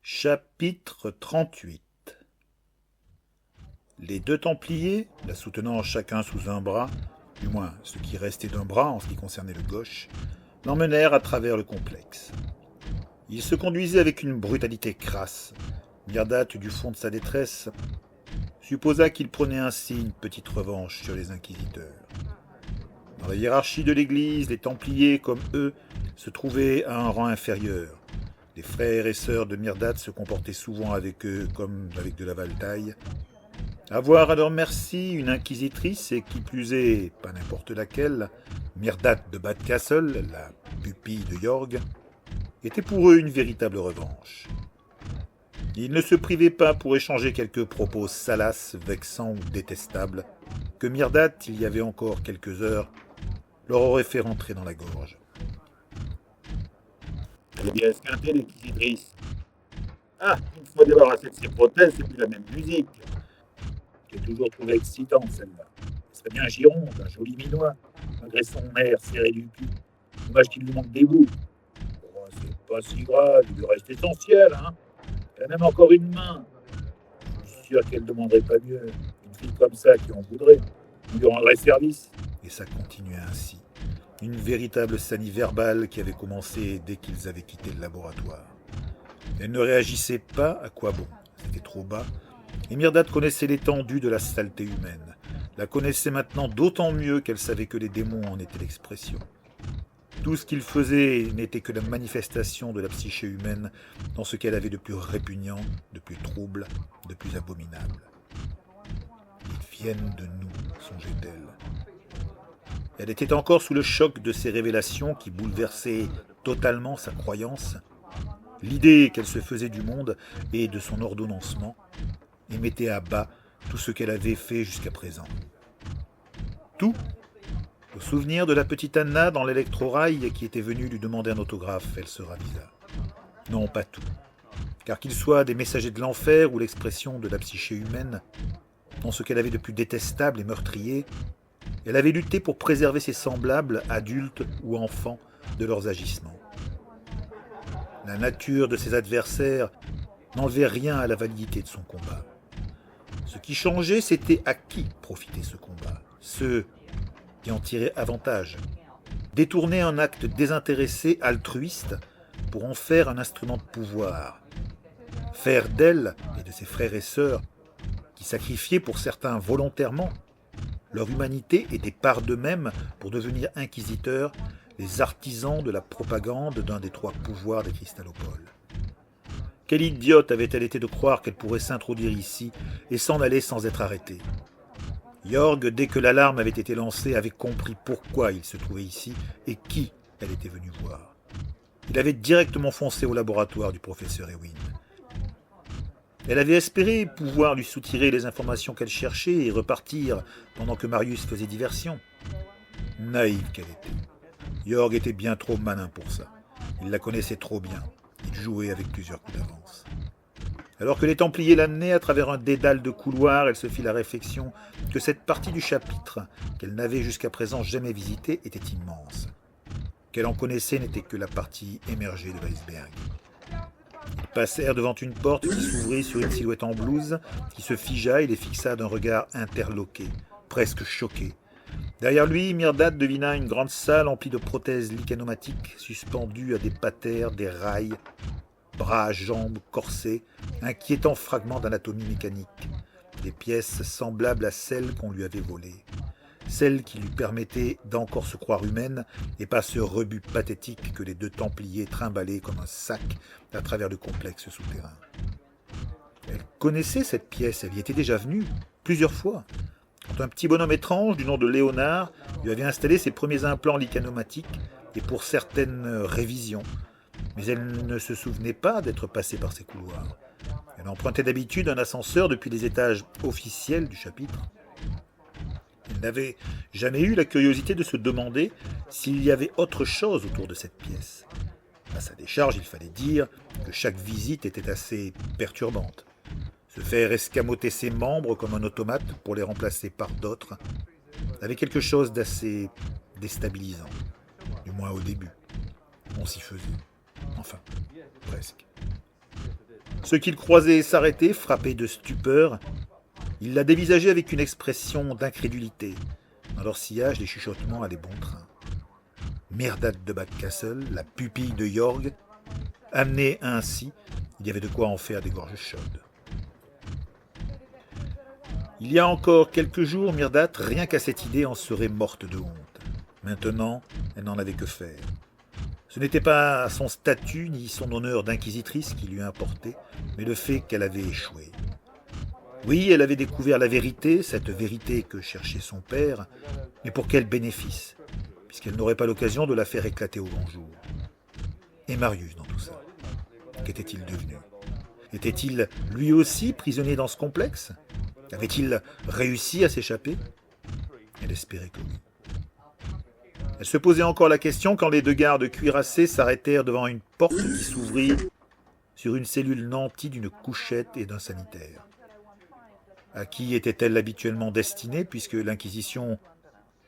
Chapitre 38. Les deux Templiers, la soutenant chacun sous un bras, du moins ce qui restait d'un bras en ce qui concernait le gauche, l'emmenèrent à travers le complexe. Ils se conduisaient avec une brutalité crasse. Myrdate, du fond de sa détresse, supposa qu'ils prenaient ainsi une petite revanche sur les inquisiteurs. Dans la hiérarchie de l'Église, les Templiers, comme eux, se trouvaient à un rang inférieur. Les frères et sœurs de Myrdate se comportaient souvent avec eux comme avec de la valetaille. Avoir à leur merci une inquisitrice, et qui plus est, pas n'importe laquelle, Myrdate de Badcastle, la pupille de Yorg, était pour eux une véritable revanche. Ils ne se privaient pas pour échanger quelques propos salaces, vexants ou détestables, que Myrdate, il y avait encore quelques heures, leur aurait fait rentrer dans la gorge. Elle est bien esquintée, l'inquisitrice. Ah, une fois débarrassée de ses prothèses, c'est plus la même musique. J'ai toujours trouvé excitante, celle-là. Elle serait bien gironde, un joli minois, malgré son air serré du cul. Dommage qu'il lui manque des bouts. Oh, c'est pas si grave, il lui reste essentiel, hein. Elle a même encore une main. Je suis sûr qu'elle ne demanderait pas mieux. Une fille comme ça qui en voudrait, on lui rendrait service. Et ça continuait ainsi. Une véritable sanie verbale qui avait commencé dès qu'ils avaient quitté le laboratoire. Elle ne réagissait pas, à quoi bon, c'était trop bas, et Myrdate connaissait l'étendue de la saleté humaine, la connaissait maintenant d'autant mieux qu'elle savait que les démons en étaient l'expression. Tout ce qu'ils faisaient n'était que la manifestation de la psyché humaine dans ce qu'elle avait de plus répugnant, de plus trouble, de plus abominable. Ils viennent de nous, songeait-elle. Elle était encore sous le choc de ces révélations qui bouleversaient totalement sa croyance, l'idée qu'elle se faisait du monde et de son ordonnancement, et mettait à bas tout ce qu'elle avait fait jusqu'à présent. Tout, au souvenir de la petite Anna dans l'électrorail qui était venue lui demander un autographe, elle se ravisa. Non, pas tout, car qu'ils soient des messagers de l'enfer ou l'expression de la psyché humaine, dans ce qu'elle avait de plus détestable et meurtrier, elle avait lutté pour préserver ses semblables, adultes ou enfants, de leurs agissements. La nature de ses adversaires n'enlevait rien à la validité de son combat. Ce qui changeait, c'était à qui profitait ce combat. Ceux qui en tiraient avantage. Détourner un acte désintéressé, altruiste, pour en faire un instrument de pouvoir. Faire d'elle et de ses frères et sœurs, qui sacrifiaient pour certains volontairement leur humanité et des parts d'eux-mêmes pour devenir inquisiteurs, les artisans de la propagande d'un des trois pouvoirs des cristallopoles. Quelle idiote avait-elle été de croire qu'elle pourrait s'introduire ici et s'en aller sans être arrêtée. Yorg, dès que l'alarme avait été lancée, avait compris pourquoi il se trouvait ici et qui elle était venue voir. Il avait directement foncé au laboratoire du professeur Ewin. Elle avait espéré pouvoir lui soutirer les informations qu'elle cherchait et repartir pendant que Marius faisait diversion. Naïve qu'elle était. Yorg était bien trop malin pour ça. Il la connaissait trop bien. Il jouait avec plusieurs coups d'avance. Alors que les Templiers l'amenaient à travers un dédale de couloirs, elle se fit la réflexion que cette partie du chapitre, qu'elle n'avait jusqu'à présent jamais visitée, était immense. Qu'elle en connaissait n'était que la partie émergée de l'iceberg. Ils passèrent devant une porte qui s'ouvrit sur une silhouette en blouse, qui se figea et les fixa d'un regard interloqué, presque choqué. Derrière lui, Myrdate devina une grande salle emplie de prothèses licanomatiques suspendues à des patères, des rails, bras, jambes, corsets, inquiétants fragments d'anatomie mécanique, des pièces semblables à celles qu'on lui avait volées, celles qui lui permettaient d'encore se croire humaine et pas ce rebut pathétique que les deux Templiers trimballaient comme un sac à travers le complexe souterrain. Elle connaissait cette pièce, elle y était déjà venue, plusieurs fois, quand un petit bonhomme étrange du nom de Léonard lui avait installé ses premiers implants licanomatiques et pour certaines révisions. Mais elle ne se souvenait pas d'être passée par ces couloirs. Elle empruntait d'habitude un ascenseur depuis les étages officiels du chapitre. Elle n'avait jamais eu la curiosité de se demander s'il y avait autre chose autour de cette pièce. À sa décharge, il fallait dire que chaque visite était assez perturbante. Se faire escamoter ses membres comme un automate pour les remplacer par d'autres avait quelque chose d'assez déstabilisant, du moins au début. On s'y faisait. Enfin, presque. Ceux qui le croisaient s'arrêtaient, frappés de stupeur. Ils la dévisageaient avec une expression d'incrédulité. Dans leur sillage, les chuchotements allaient bon train. Myrdad de Bathcastle, la pupille de Yorg, amenée ainsi, il y avait de quoi en faire des gorges chaudes. Il y a encore quelques jours, Myrdad, rien qu'à cette idée, en serait morte de honte. Maintenant, elle n'en avait que faire. Ce n'était pas son statut ni son honneur d'inquisitrice qui lui importait, mais le fait qu'elle avait échoué. Oui, elle avait découvert la vérité, cette vérité que cherchait son père, mais pour quel bénéfice, puisqu'elle n'aurait pas l'occasion de la faire éclater au grand jour. Et Marius dans tout ça, qu'était-il devenu? Était-il lui aussi prisonnier dans ce complexe? Avait-il réussi à s'échapper? Elle espérait que oui. Elle se posait encore la question quand les deux gardes cuirassés s'arrêtèrent devant une porte qui s'ouvrit sur une cellule nantie d'une couchette et d'un sanitaire. À qui était-elle habituellement destinée, puisque l'Inquisition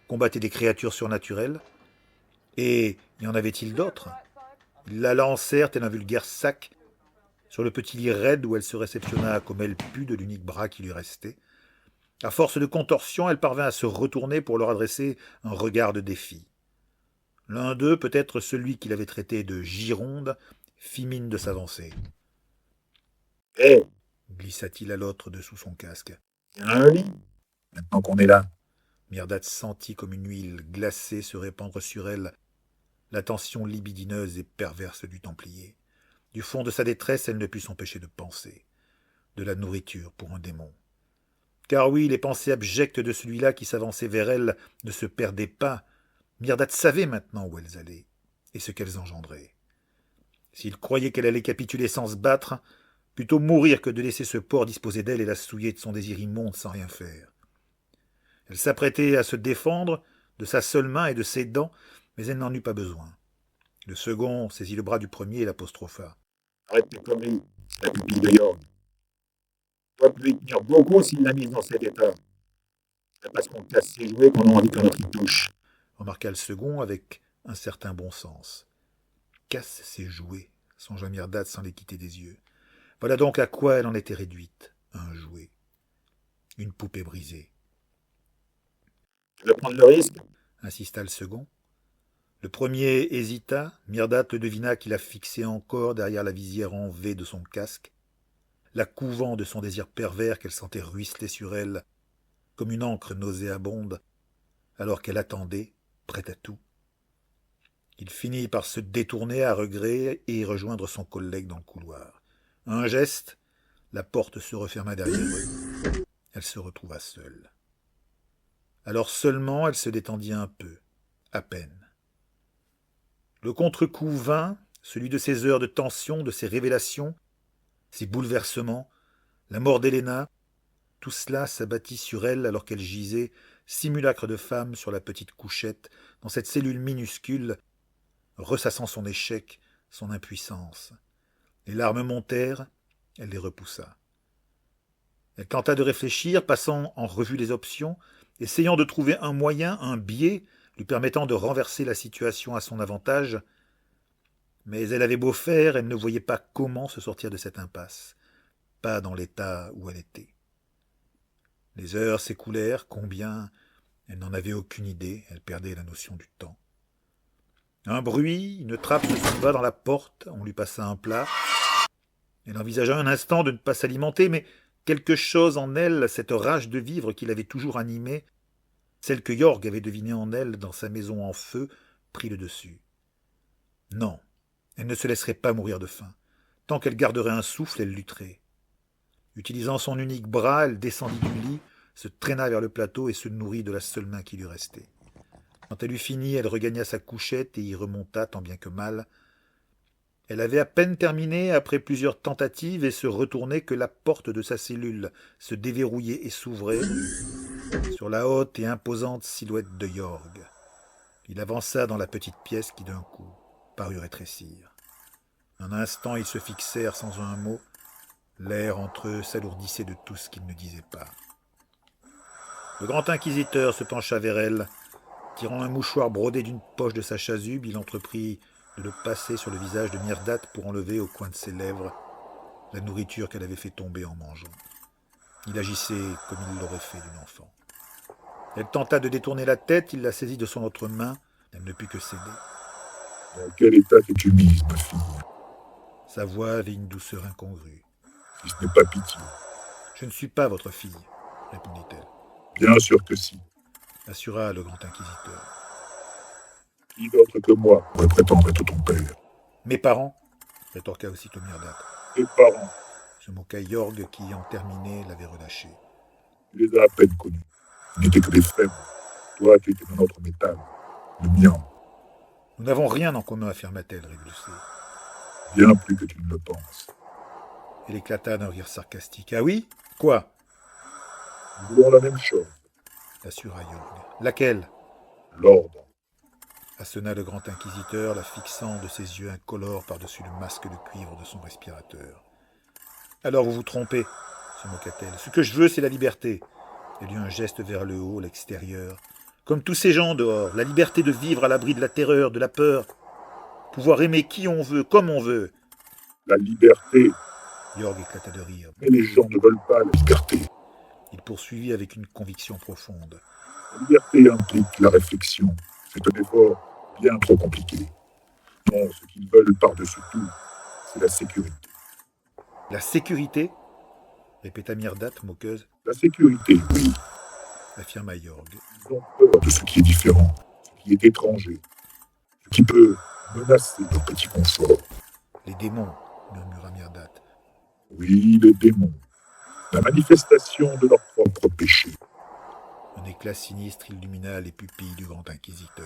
combattait des créatures surnaturelles? Et y en avait-il d'autres? Ils la lancèrent tel un vulgaire sac sur le petit lit raide où elle se réceptionna comme elle put de l'unique bras qui lui restait. À force de contorsion, elle parvint à se retourner pour leur adresser un regard de défi. L'un d'eux, peut-être celui qu'il avait traité de Gironde, fit mine de s'avancer. « Hé, Glissa-t-il à l'autre dessous son casque. il y a un lit, maintenant qu'on est là. » Myrdad sentit comme une huile glacée se répandre sur elle la tension libidineuse et perverse du Templier. Du fond de sa détresse, elle ne put s'empêcher de penser. De la nourriture pour un démon. Car oui, les pensées abjectes de celui-là qui s'avançait vers elle ne se perdaient pas. Myrdad savait maintenant où elles allaient, et ce qu'elles engendraient. S'il croyait qu'elle allait capituler sans se battre, plutôt mourir que de laisser ce porc disposer d'elle et la souiller de son désir immonde sans rien faire. Elle s'apprêtait à se défendre de sa seule main et de ses dents, mais elle n'en eut pas besoin. Le second saisit le bras du premier et l'apostropha. « Arrête tes conneries, la pupille de York. Tu dois plus y tenir beaucoup s'il l'a mise dans cet état. C'est parce qu'on casse ses jouets qu'on a envie que notre y touche. » remarqua le second avec un certain bon sens. Casse ses jouets, songea Myrdad sans les quitter des yeux. Voilà donc à quoi elle en était réduite, un jouet. Une poupée brisée. Tu veux prendre le risque? Insista le second. Le premier hésita, Myrdad devina qu'il la fixait encore derrière la visière en V de son casque, la couvant de son désir pervers qu'elle sentait ruisseler sur elle, comme une encre nauséabonde, alors qu'elle attendait, prête à tout. Il finit par se détourner à regret et rejoindre son collègue dans le couloir. Un geste, la porte se referma derrière eux. Elle se retrouva seule. Alors seulement elle se détendit un peu, à peine. Le contre-coup vint, celui de ces heures de tension, de ces révélations, ces bouleversements, la mort d'Héléna, tout cela s'abattit sur elle alors qu'elle gisait, simulacre de femme sur la petite couchette, dans cette cellule minuscule, ressassant son échec, son impuissance. Les larmes montèrent, elle les repoussa. Elle tenta de réfléchir, passant en revue les options, essayant de trouver un moyen, un biais, lui permettant de renverser la situation à son avantage. Mais elle avait beau faire, elle ne voyait pas comment se sortir de cette impasse, pas dans l'état où elle était. Les heures s'écoulèrent, combien? Elle n'en avait aucune idée, elle perdait la notion du temps. Un bruit, une trappe se souleva dans la porte, on lui passa un plat. Elle envisagea un instant de ne pas s'alimenter, mais quelque chose en elle, cette rage de vivre qui l'avait toujours animée, celle que Yorg avait devinée en elle dans sa maison en feu, prit le dessus. Non, elle ne se laisserait pas mourir de faim. Tant qu'elle garderait un souffle, elle lutterait. Utilisant son unique bras, elle descendit du lit, se traîna vers le plateau et se nourrit de la seule main qui lui restait. Quand elle eut fini, elle regagna sa couchette et y remonta tant bien que mal. Elle avait à peine terminé après plusieurs tentatives et se retournait que la porte de sa cellule se déverrouillait et s'ouvrait sur la haute et imposante silhouette de Yorg. Il avança dans la petite pièce qui d'un coup parut rétrécir. Un instant, ils se fixèrent sans un mot. L'air entre eux s'alourdissait de tout ce qu'ils ne disaient pas. Le grand inquisiteur se pencha vers elle. Tirant un mouchoir brodé d'une poche de sa chasuble, il entreprit de le passer sur le visage de Myrdad pour enlever au coin de ses lèvres la nourriture qu'elle avait fait tomber en mangeant. Il agissait comme il l'aurait fait d'une enfant. Elle tenta de détourner la tête, il la saisit de son autre main, elle ne put que céder. Dans quel état t'es-tu mise, ma fille? Sa voix avait une douceur incongrue. Si ce n'est pas pitié. Je ne suis pas votre fille, répondit-elle, Bien sûr que si. assura le grand inquisiteur. Qui d'autre que moi pourrait prétendre être ton père? Mes parents, rétorqua aussitôt Myrdat. Tes parents, Se moqua Yorg qui, en terminé, l'avait relâché. tu les as à peine connus. Ils n'étaient que des frères. Toi, tu étais dans notre métal. Le mien. Nous n'avons rien en commun, affirma-t-elle, révulsée. Bien plus que tu ne le penses. Elle éclata d'un rire sarcastique. Ah oui? Quoi? Nous voulons la même chose. Assura Yorg. Laquelle? L'ordre. Assonna le grand inquisiteur, la fixant de ses yeux incolores par-dessus le masque de cuivre de son respirateur. Alors vous vous trompez, se moqua-t-elle. Ce que je veux, c'est la liberté. Elle eut un geste vers le haut, l'extérieur. Comme tous ces gens dehors, la liberté de vivre à l'abri de la terreur, de la peur. Pouvoir aimer qui on veut, comme on veut. La liberté. Yorg éclata de rire. Mais les gens ne veulent pas la liberté. Il poursuivit avec une conviction profonde. La liberté implique la réflexion. C'est un effort bien trop compliqué. Non, ce qu'ils veulent par-dessus tout, c'est la sécurité. La sécurité? Répéta Myrdat, moqueuse. La sécurité, oui. Affirma Yorg. Ils ont peur de ce qui est différent, ce qui est étranger, ce qui peut menacer leur petit confort. Les démons, murmura Myrdat. Oui, les démons. La manifestation de leur propre péché. Un éclat sinistre illumina les pupilles du grand inquisiteur.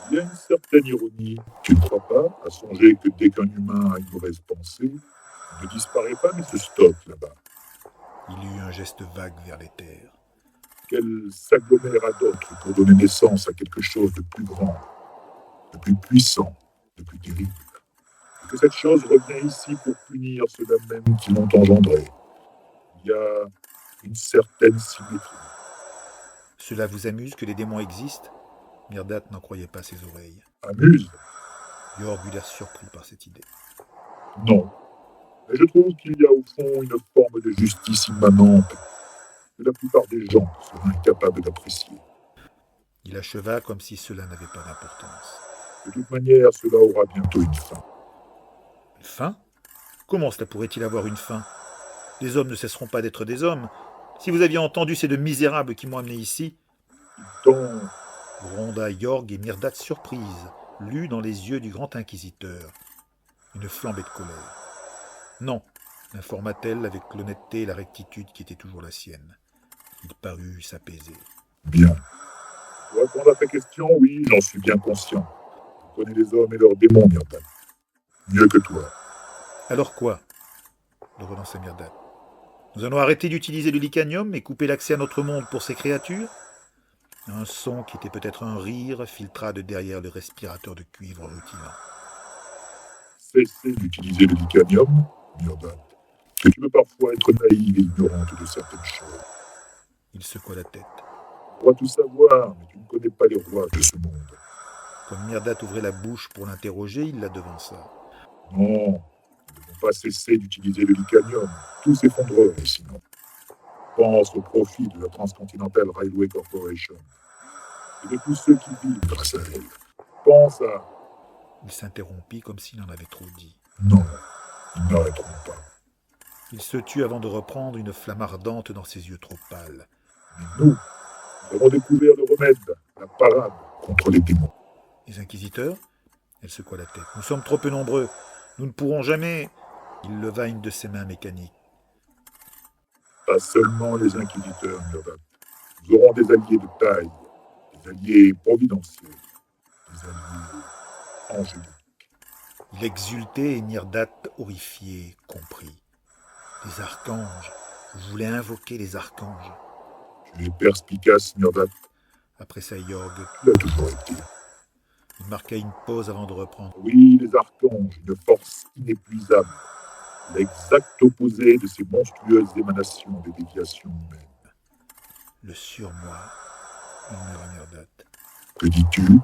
Il y a une certaine ironie, tu ne crois pas, à songer que dès qu'un humain a une mauvaise pensée, il ne disparaît pas mais se stocke là-bas. Il eut un geste vague vers les terres. Qu'elle s'agglomère à d'autres pour donner naissance à quelque chose de plus grand, de plus puissant, de plus terrible. Et que cette chose revient ici pour punir ceux-là même qui l'ont engendré. Il y a une certaine symétrie. Cela vous amuse que les démons existent? Myrdat n'en croyait pas ses oreilles. Amuse? Yorg eut l'air surpris par cette idée. Non. Mais je trouve qu'il y a au fond une forme de justice immanente que la plupart des gens seraient incapables d'apprécier. Il acheva comme si cela n'avait pas d'importance. De toute manière, cela aura bientôt une fin. Une fin? Comment cela pourrait-il avoir une fin? Les hommes ne cesseront pas d'être des hommes. Si vous aviez entendu ces deux misérables qui m'ont amené ici, Tant gronda Yorg et Myrdat surprise, lut dans les yeux du grand inquisiteur une flambée de colère. Non, informa-t-elle avec l'honnêteté et la rectitude qui étaient toujours la sienne. Il parut s'apaiser. bien. Pour répondre à ta question, oui, j'en suis bien conscient. Je connais les hommes et leurs démons, Myrdat. Mieux que toi. Alors quoi? Le relança Myrdat. Nous allons arrêter d'utiliser le licanium et couper l'accès à notre monde pour ces créatures? Un son qui était peut-être un rire filtra de derrière le respirateur de cuivre rutilant. Cessez d'utiliser le licanium, Myrdat. Que tu peux parfois être naïve et ignorante de certaines choses. Il secoua la tête. Tu crois tout savoir, mais tu ne connais pas les rois de ce monde. Comme Myrdat ouvrait la bouche pour l'interroger, il la devança. Non, nous ne devons pas cesser d'utiliser le licanium. Tout s'effondrerait sinon. Pense au profit de la Transcontinental Railway Corporation et de tous ceux qui vivent grâce à elle. Pense à... Il s'interrompit comme s'il en avait trop dit. Non, ils n'arrêteront pas. Il se tut avant de reprendre une flamme ardente dans ses yeux trop pâles. Mais nous avons découvert le remède, la parade contre les démons. Les inquisiteurs? Elle secoua la tête. Nous sommes trop peu nombreux. Nous ne pourrons jamais... Il leva une de ses mains mécaniques. Pas seulement les inquisiteurs, Myrdat. Nous aurons des alliés de taille, des alliés providentiels, des alliés angéliques. Il exultait et Myrdat, horrifié, comprit. Les archanges. Vous voulez invoquer les archanges? Tu es perspicace, Myrdat. Après Yorg, Tu l'as toujours été. il marqua une pause avant de reprendre. Oui, les archanges, une force inépuisable. L'exact opposé de ces monstrueuses émanations des déviations humaines. Le surmoi, murmura Myrdat. Que dis-tu?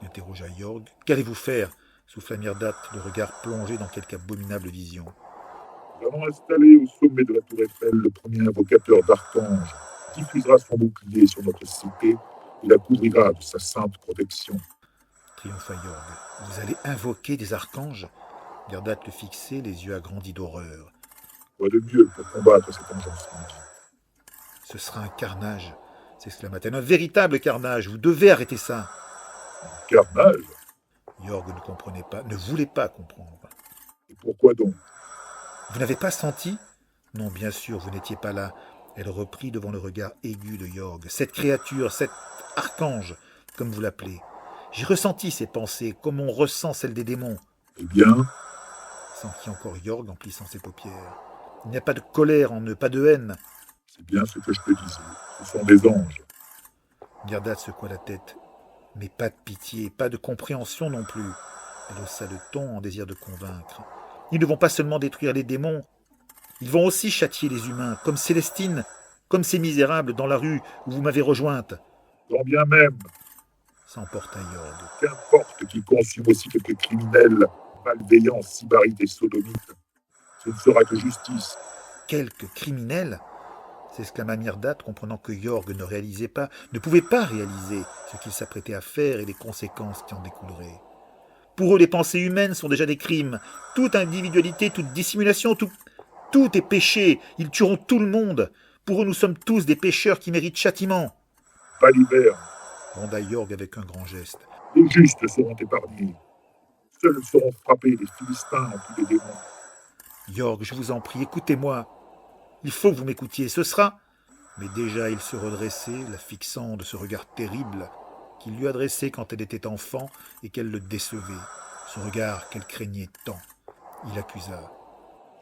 Interrogea Yorg. Qu'allez-vous faire? Souffla Myrdat, le regard plongé dans quelque abominable vision. seront installés au sommet de la tour Eiffel le premier invocateur d'archange, diffusera son bouclier sur notre cité et la couvrira de sa sainte protection. Triompha Yorg. Vous allez invoquer des archanges? Gardat le fixait, les yeux agrandis d'horreur. Quoi de mieux pour combattre cet engencement? Ce sera un carnage, s'exclama-t-elle. Un véritable carnage. Vous devez arrêter ça. Carnage? Yorg ne comprenait pas, ne voulait pas comprendre. Et pourquoi donc? Vous n'avez pas senti? Non, bien sûr, vous n'étiez pas là. Elle reprit devant le regard aigu de Yorg. Cette créature, cet archange, comme vous l'appelez. J'ai ressenti ses pensées, comme on ressent celles des démons. Eh bien, S'enquit encore Yorg en plissant ses paupières. Il n'y a pas de colère en eux, pas de haine. c'est bien ce que je te disais. Ce sont des anges. Gardat secoua la tête. Mais pas de pitié, pas de compréhension non plus. Elle haussa le ton en désir de convaincre. Ils ne vont pas seulement détruire les démons, ils vont aussi châtier les humains, comme Célestine, comme ces misérables dans la rue où vous m'avez rejointe. Quand bien même, S'emporta Yorg. qu'importe qu'ils consument aussi quelques criminels, malveillants, sybarites et sodomites, ce ne sera que justice. Quelques criminels? S'exclama Myrdat, comprenant que Yorg ne réalisait pas, ne pouvait pas réaliser ce qu'il s'apprêtait à faire et les conséquences qui en découleraient. Pour eux, les pensées humaines sont déjà des crimes. Toute individualité, toute dissimulation, tout est péché. Ils tueront tout le monde. Pour eux, nous sommes tous des pécheurs qui méritent châtiment. Pas l'hiver. Gronda Yorg avec un grand geste. Les justes seront épargnés. Seuls seront frappés les Philistins en tous les démons. Yorg, je vous en prie, écoutez-moi. Il faut que vous m'écoutiez, ce sera... Mais déjà il se redressait, la fixant de ce regard terrible qu'il lui adressait quand elle était enfant et qu'elle le décevait. Ce regard qu'elle craignait tant. Il accusa.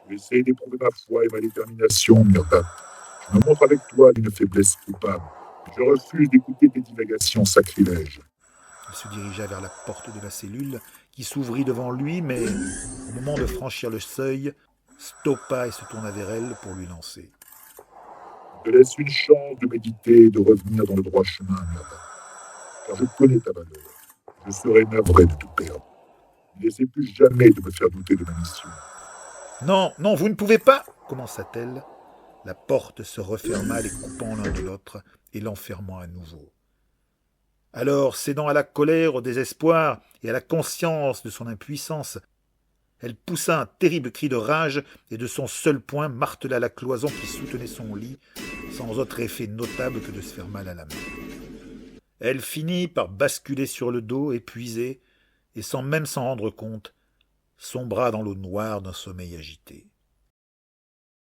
Je vais essayer d'éprouver ma foi et ma détermination, Myrdat. Je me montre avec toi d'une faiblesse coupable. Je refuse d'écouter tes divagations sacrilèges. Il se dirigea vers la porte de la cellule qui s'ouvrit devant lui, mais au moment de franchir le seuil, stoppa et se tourna vers elle pour lui lancer. Je te laisse une chance de méditer et de revenir dans le droit chemin, Myrdat. Car je connais ta valeur. Je serai navré de tout perdre. N'essaie plus jamais de me faire douter de ma mission. Non, non, vous ne pouvez pas, commença-t-elle. La porte se referma, les coupant l'un de l'autre et l'enfermant à nouveau. Alors, cédant à la colère, au désespoir et à la conscience de son impuissance, elle poussa un terrible cri de rage et de son seul poing martela la cloison qui soutenait son lit, sans autre effet notable que de se faire mal à la main. Elle finit par basculer sur le dos, épuisée, et sans même s'en rendre compte, sombra dans l'eau noire d'un sommeil agité.